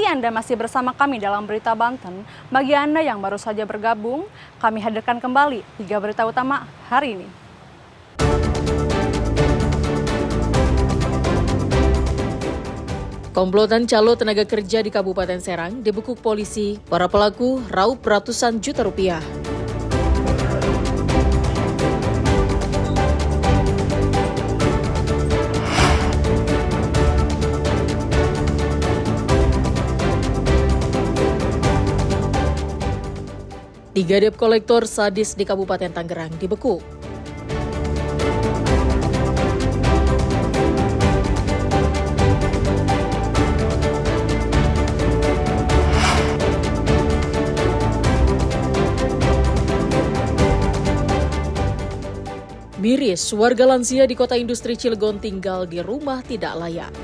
kasih Anda masih bersama kami dalam Berita Banten. Bagi Anda yang baru saja bergabung, kami hadirkan kembali 3 berita utama hari ini. Komplotan calo tenaga kerja di Kabupaten Serang dibekuk polisi. Para pelaku raup ratusan juta rupiah. Tiga debt kolektor sadis di Kabupaten Tangerang dibekuk. Miris, warga lansia di Kota Industri Cilegon tinggal di rumah tidak layak.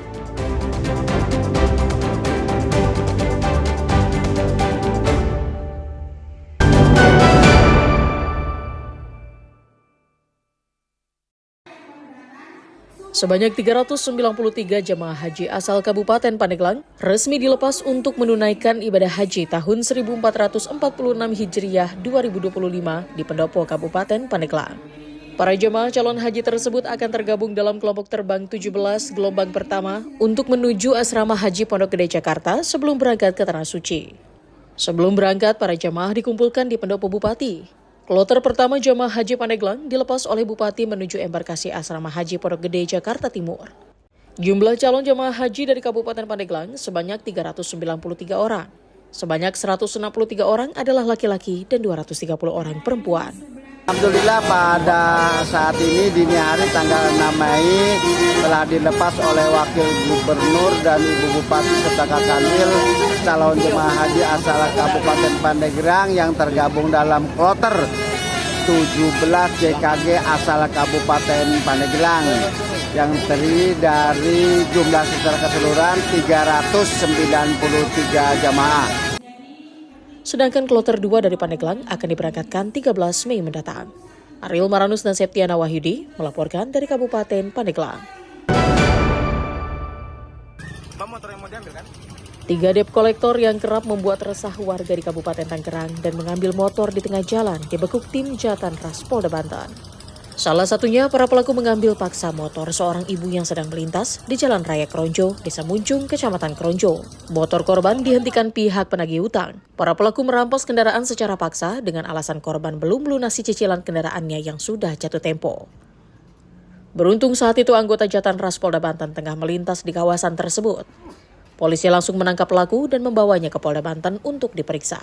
Sebanyak 393 jemaah haji asal Kabupaten Pandeglang resmi dilepas untuk menunaikan ibadah haji tahun 1446 Hijriah 2025 di Pendopo Kabupaten Pandeglang. Para jemaah calon haji tersebut akan tergabung dalam kelompok terbang 17 gelombang pertama untuk menuju asrama haji Pondok Gede Jakarta sebelum berangkat ke Tanah Suci. Sebelum berangkat, para jemaah dikumpulkan di Pendopo Bupati. Kloter pertama jemaah haji Pandeglang dilepas oleh Bupati menuju embarkasi asrama haji Pondok Gede, Jakarta Timur. Jumlah calon jemaah haji dari Kabupaten Pandeglang sebanyak 393 orang. Sebanyak 163 orang adalah laki-laki dan 230 orang perempuan. Alhamdulillah pada saat ini dini hari tanggal 6 Mei telah dilepas oleh Wakil Gubernur dan Ibu Bupati serta Kanwil calon jemaah haji asal Kabupaten Pandeglang yang tergabung dalam kloter 17 JKG asal Kabupaten Pandeglang yang terdiri dari jumlah secara keseluruhan 393 jamaah. Sedangkan kloter 2 dari Pandeglang akan diberangkatkan 13 Mei mendatang. Ariel Maranus dan Septiana Wahyudi melaporkan dari Kabupaten Pandeglang. 3 debt kolektor yang kerap membuat resah warga di Kabupaten Tangerang dan mengambil motor di tengah jalan dibekuk tim Jatan Ras Polda Banten. Salah satunya, para pelaku mengambil paksa motor seorang ibu yang sedang melintas di Jalan Raya Kronjo, Desa Muncung, Kecamatan Kronjo. Motor korban dihentikan pihak penagih utang. Para pelaku merampas kendaraan secara paksa dengan alasan korban belum melunasi cicilan kendaraannya yang sudah jatuh tempo. Beruntung saat itu anggota Jatan Ras Polda Banten tengah melintas di kawasan tersebut. Polisi langsung menangkap pelaku dan membawanya ke Polda Banten untuk diperiksa.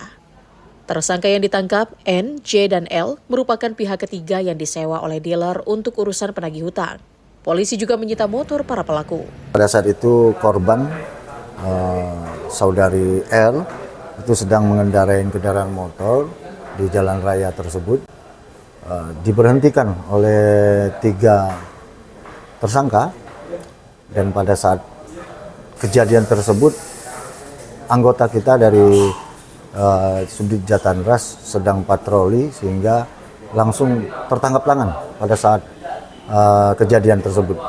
Tersangka yang ditangkap, N, J, dan L, merupakan pihak ketiga yang disewa oleh dealer untuk urusan penagih hutang. Polisi juga menyita motor para pelaku. Pada saat itu korban, saudari L, itu sedang mengendarai kendaraan motor di jalan raya tersebut. Diberhentikan oleh 3 tersangka dan pada saat kejadian tersebut, anggota kita dari Subdit Jatan Ras sedang patroli sehingga langsung tertangkap tangan pada saat kejadian tersebut.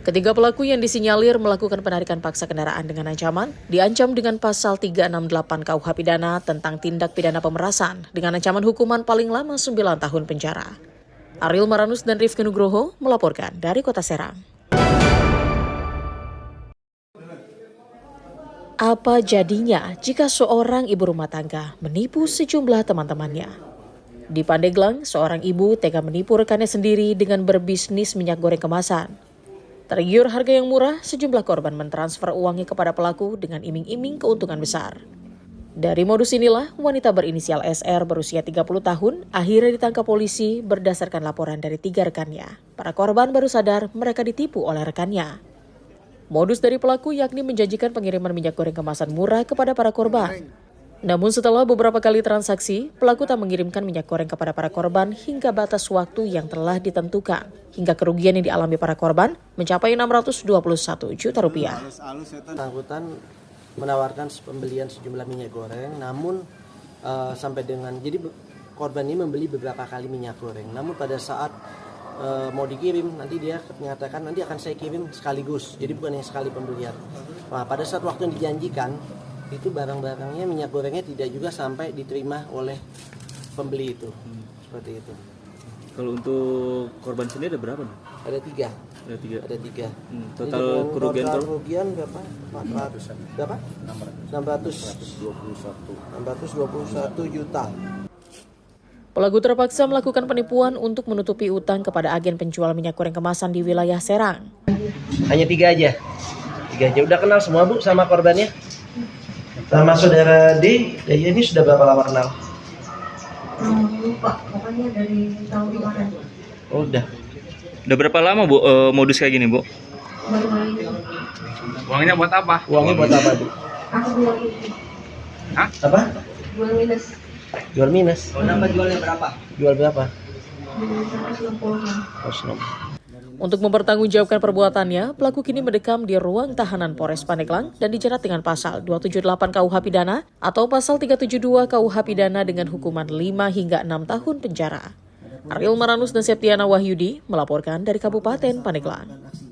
Ketiga pelaku yang disinyalir melakukan penarikan paksa kendaraan dengan ancaman diancam dengan pasal 368 KUH Pidana tentang tindak pidana pemerasan dengan ancaman hukuman paling lama 9 tahun penjara. Ariel Maranus dan Rifki Nugroho melaporkan dari Kota Serang. Apa jadinya jika seorang ibu rumah tangga menipu sejumlah teman-temannya? Di Pandeglang, seorang ibu tega menipu rekannya sendiri dengan berbisnis minyak goreng kemasan. Tergiur harga yang murah, sejumlah korban mentransfer uangnya kepada pelaku dengan iming-iming keuntungan besar. Dari modus inilah, wanita berinisial SR berusia 30 tahun akhirnya ditangkap polisi berdasarkan laporan dari 3 rekannya. Para korban baru sadar mereka ditipu oleh rekannya. Modus dari pelaku yakni menjanjikan pengiriman minyak goreng kemasan murah kepada para korban. Namun setelah beberapa kali transaksi, pelaku tak mengirimkan minyak goreng kepada para korban hingga batas waktu yang telah ditentukan. Hingga kerugian yang dialami para korban mencapai 621 juta rupiah. Bersangkutan menawarkan pembelian sejumlah minyak goreng, namun sampai dengan jadi korban ini membeli beberapa kali minyak goreng. Namun pada saat mau dikirim, nanti dia menyatakan nanti akan saya kirim sekaligus, jadi bukan yang sekali pembelian. Nah, pada saat waktu yang dijanjikan, itu barang-barangnya, minyak gorengnya tidak juga sampai diterima oleh pembeli itu. Seperti itu. Kalau untuk korban sendiri ada berapa nih? Ada tiga. Ada tiga. Total Kerugian total tuh? kerugian berapa? 400. Berapa? 621 juta. Pelaku terpaksa melakukan penipuan untuk menutupi utang kepada agen penjual minyak goreng kemasan di wilayah Serang. Hanya tiga aja. Udah kenal semua Bu sama korbannya? Sama saudara D, ini sudah berapa lama kenal? Lupa, pokoknya dari tahun kemarin. Oh, udah. Udah berapa lama Bu modus kayak gini Bu? Baru-baru ini. Uangnya buat apa? Uangnya buat apa Bu? Aku jual ini. Apa? Jual minus. Jual minus. Jualnya berapa? Jual berapa? 160. Untuk mempertanggungjawabkan perbuatannya, pelaku kini mendekam di ruang tahanan Polres Pandeglang dan dijerat dengan pasal 278 KUH Pidana atau pasal 372 KUH Pidana dengan hukuman 5 hingga 6 tahun penjara. Ariel Maranus dan Septiana Wahyudi melaporkan dari Kabupaten Pandeglang.